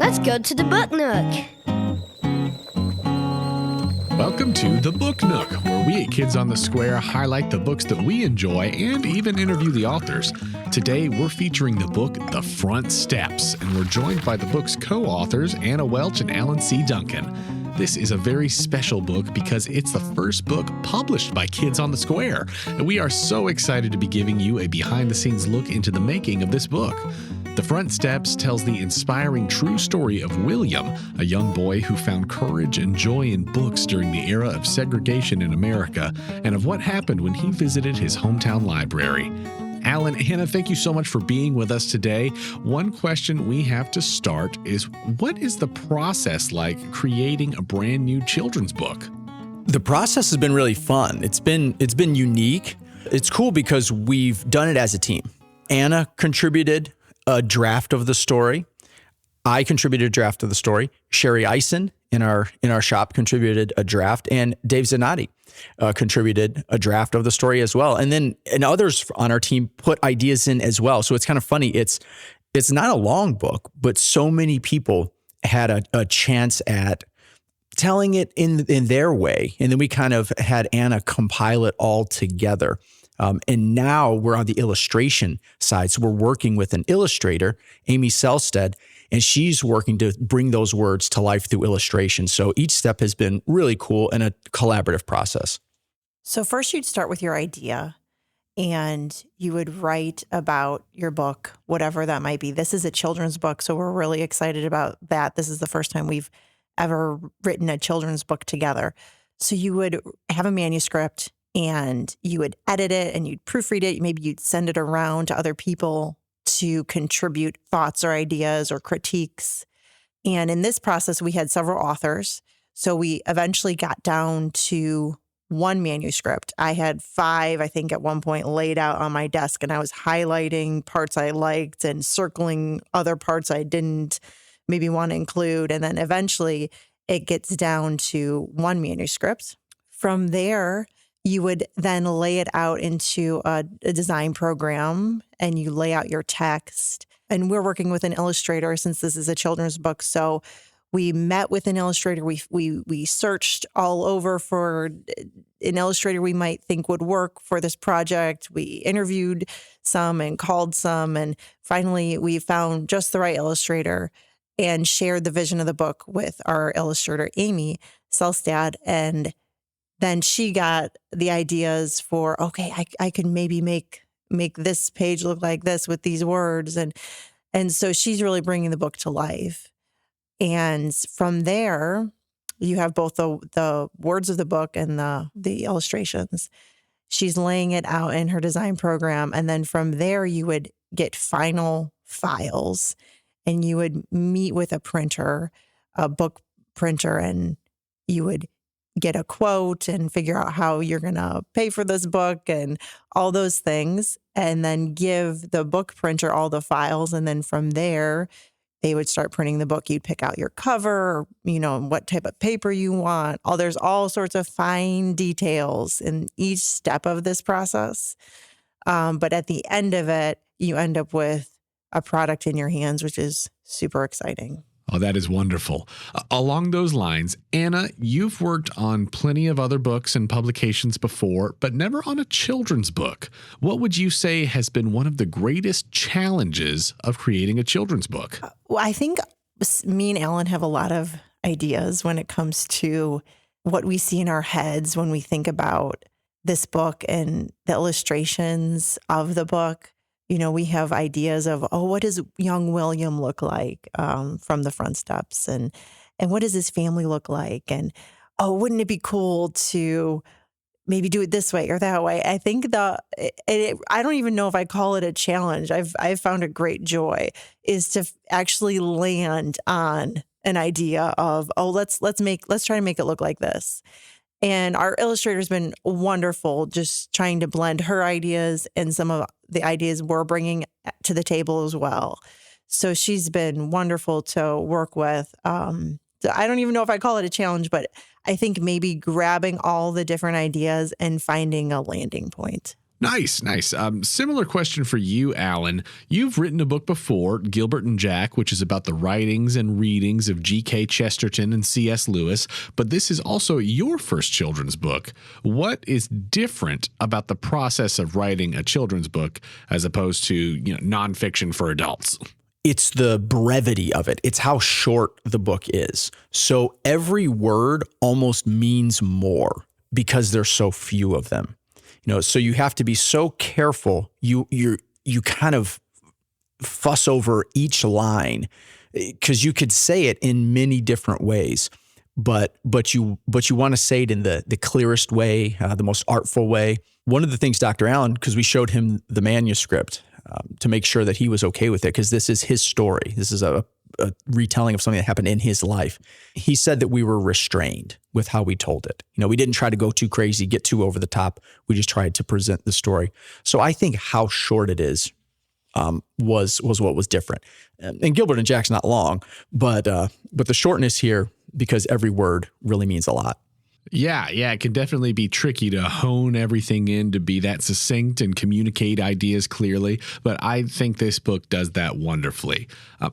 Let's go to the Book Nook. Welcome to the Book Nook, where we at Kids on the Square highlight the books that we enjoy and even interview the authors. Today, we're featuring the book The Front Steps, and we're joined by the book's co-authors, Anna Welch and Alan C. Duncan. This is a very special book because it's the first book published by Kids on the Square, and we are so excited to be giving you a behind-the-scenes look into the making of this book. The Front Steps tells the inspiring true story of William, a young boy who found courage and joy in books during the era of segregation in America, and of what happened when he visited his hometown library. Alan, Hannah, thank you so much for being with us today. One question we have to start is, what is the process like creating a brand new children's book? The process has been really fun. It's been unique. It's cool because we've done it as a team. Anna contributed a draft of the story. I contributed a draft of the story. Sherry Eisen in our shop contributed a draft, and Dave Zanotti contributed a draft of the story as well. And others on our team put ideas in as well. So it's kind of funny. It's not a long book, but so many people had a chance at telling it in their way. And then we kind of had Anna compile it all together. And now we're on the illustration side. So we're working with an illustrator, Amy Selstead, and she's working to bring those words to life through illustration. So each step has been really cool and a collaborative process. So first you'd start with your idea and you would write about your book, whatever that might be. This is a children's book, so we're really excited about that. This is the first time we've ever written a children's book together. So you would have a manuscript and you would edit it and you'd proofread it. Maybe you'd send it around to other people to contribute thoughts or ideas or critiques. And in this process, we had several authors. So we eventually got down to one manuscript. I had 5, I think, at one point laid out on my desk, and I was highlighting parts I liked and circling other parts I didn't maybe want to include. And then eventually it gets down to one manuscript. From there, you would then lay it out into a design program and you lay out your text. And we're working with an illustrator since this is a children's book. So we met with an illustrator. We searched all over for an illustrator we might think would work for this project. We interviewed some and called some. And finally, we found just the right illustrator and shared the vision of the book with our illustrator, Amy Selstad. And then she got the ideas for, okay, I could maybe make this page look like this with these words. And so she's really bringing the book to life. And from there, you have both the words of the book and the illustrations. She's laying it out in her design program. And then from there, you would get final files and you would meet with a printer, a book printer, and you would get a quote and figure out how you're going to pay for this book and all those things, and then give the book printer all the files. And then from there, they would start printing the book. You'd pick out your cover, what type of paper you want. There's all sorts of fine details in each step of this process. But at the end of it, you end up with a product in your hands, which is super exciting. Oh, that is wonderful. Along those lines, Anna, you've worked on plenty of other books and publications before, but never on a children's book. What would you say has been one of the greatest challenges of creating a children's book? Well, I think me and Alan have a lot of ideas when it comes to what we see in our heads when we think about this book and the illustrations of the book. We have ideas of, what does young William look like from The Front Steps? And what does his family look like? And, wouldn't it be cool to maybe do it this way or that way? I think I don't even know if I call it a challenge. I've found a great joy is to actually land on an idea of, let's try to make it look like this. And our illustrator's been wonderful, just trying to blend her ideas and some of the ideas we're bringing to the table as well. So she's been wonderful to work with. So I don't even know if I call it a challenge, but I think maybe grabbing all the different ideas and finding a landing point. Nice, nice. Similar question for you, Alan. You've written a book before, Gilbert and Jack, which is about the writings and readings of G.K. Chesterton and C.S. Lewis, but this is also your first children's book. What is different about the process of writing a children's book as opposed to, nonfiction for adults? It's the brevity of it. It's how short the book is. So every word almost means more because there's so few of them. So you have to be so careful. You kind of fuss over each line because you could say it in many different ways, but you want to say it in the clearest way, the most artful way. One of the things Dr. Allen, because we showed him the manuscript to make sure that he was okay with it, because this is his story. This is a retelling of something that happened in his life. He said that we were restrained with how we told it. We didn't try to go too crazy, get too over the top. We just tried to present the story. So I think how short it is was what was different. And Gilbert and Jack's not long, but the shortness here, because every word really means a lot. Yeah, it can definitely be tricky to hone everything in to be that succinct and communicate ideas clearly, but I think this book does that wonderfully.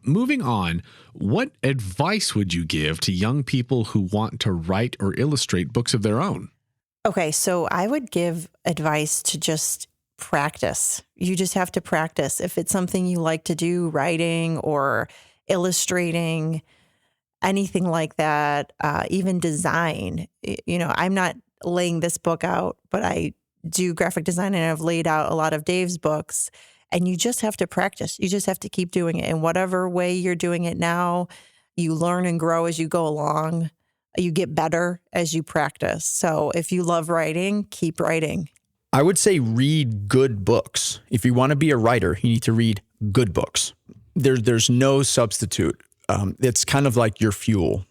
Moving on, what advice would you give to young people who want to write or illustrate books of their own? Okay, so I would give advice to just practice. You just have to practice. If it's something you like to do, writing or illustrating, anything like that, even design. I'm not laying this book out, but I do graphic design and I've laid out a lot of Dave's books. And you just have to practice. You just have to keep doing it. In whatever way you're doing it now, you learn and grow as you go along. You get better as you practice. So if you love writing, keep writing. I would say read good books. If you want to be a writer, you need to read good books. There's no substitute. It's kind of like your fuel,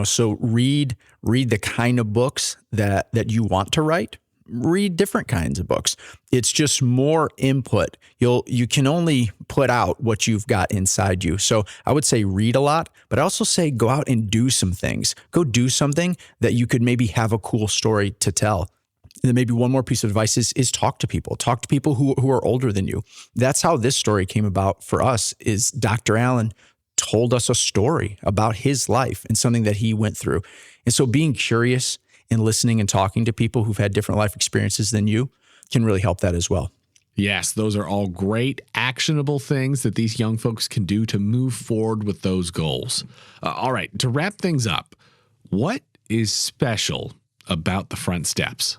so read the kind of books that you want to write. Read different kinds of books. It's just more input. You can only put out what you've got inside you. So I would say read a lot, but I also say go out and do some things. Go do something that you could maybe have a cool story to tell. And then maybe one more piece of advice is talk to people. Talk to people who are older than you. That's how this story came about for us. Is Dr. Allen told us a story about his life and something that he went through. And so being curious and listening and talking to people who've had different life experiences than you can really help that as well. Yes, those are all great, actionable things that these young folks can do to move forward with those goals. All right, to wrap things up, what is special about the front steps?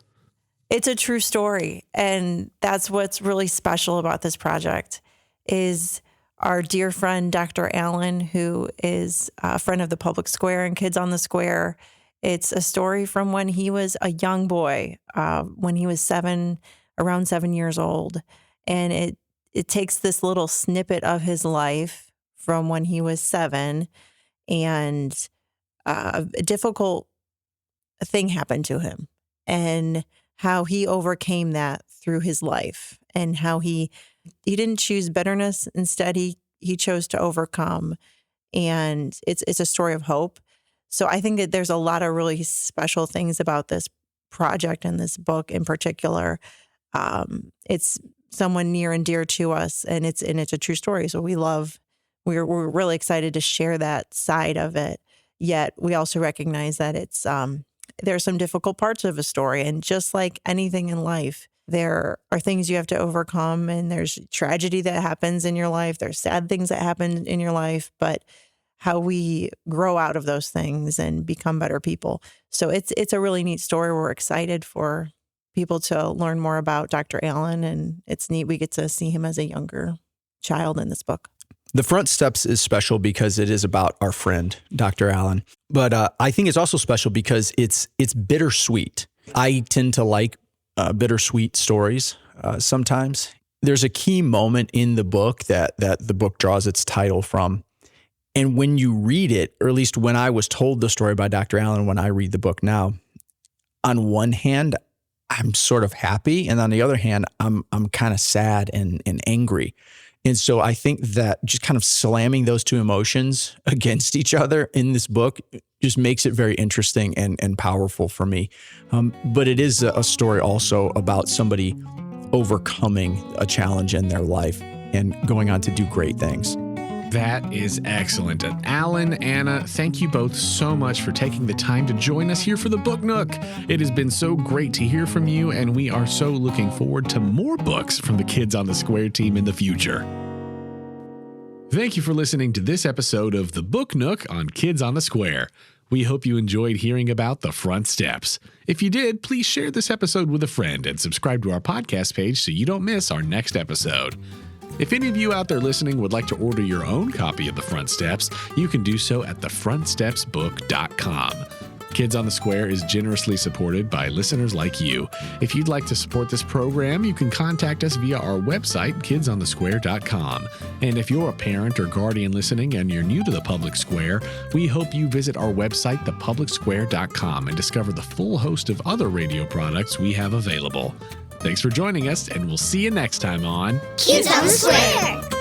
It's a true story. And that's what's really special about this project is our dear friend, Dr. Allen, who is a friend of the Public Square and Kids on the Square. It's a story from when he was a young boy, when he was around 7 years old. And it takes this little snippet of his life from when he was 7, and a difficult thing happened to him, and how he overcame that through his life, and how he didn't choose bitterness. Instead, he chose to overcome. And it's a story of hope. So I think that there's a lot of really special things about this project and this book in particular. It's someone near and dear to us, and it's a true story. So we're really excited to share that side of it. Yet we also recognize that there are some difficult parts of a story, and just like anything in life, there are things you have to overcome, and there's tragedy that happens in your life. There's sad things that happen in your life, but how we grow out of those things and become better people. So it's a really neat story. We're excited for people to learn more about Dr. Allen, and it's neat we get to see him as a younger child in this book. The front steps is special because it is about our friend, Dr. Allen. But I think it's also special because it's bittersweet. I tend to like bittersweet stories sometimes. There's a key moment in the book that the book draws its title from. And when you read it, or at least when I was told the story by Dr. Allen, when I read the book now, on one hand, I'm sort of happy. And on the other hand, I'm kind of sad and angry. And so I think that just kind of slamming those two emotions against each other in this book just makes it very interesting and powerful for me. But it is a story also about somebody overcoming a challenge in their life and going on to do great things. That is excellent. And Alan, Anna, thank you both so much for taking the time to join us here for the Book Nook. It has been so great to hear from you, and we are so looking forward to more books from the Kids on the Square team in the future. Thank you for listening to this episode of the Book Nook on Kids on the Square. We hope you enjoyed hearing about the front steps. If you did, please share this episode with a friend and subscribe to our podcast page so you don't miss our next episode. If any of you out there listening would like to order your own copy of The Front Steps, you can do so at thefrontstepsbook.com. Kids on the Square is generously supported by listeners like you. If you'd like to support this program, you can contact us via our website, kidsonthesquare.com. And if you're a parent or guardian listening and you're new to the Public Square, we hope you visit our website, thepublicsquare.com, and discover the full host of other radio products we have available. Thanks for joining us, and we'll see you next time on Kids on the Square.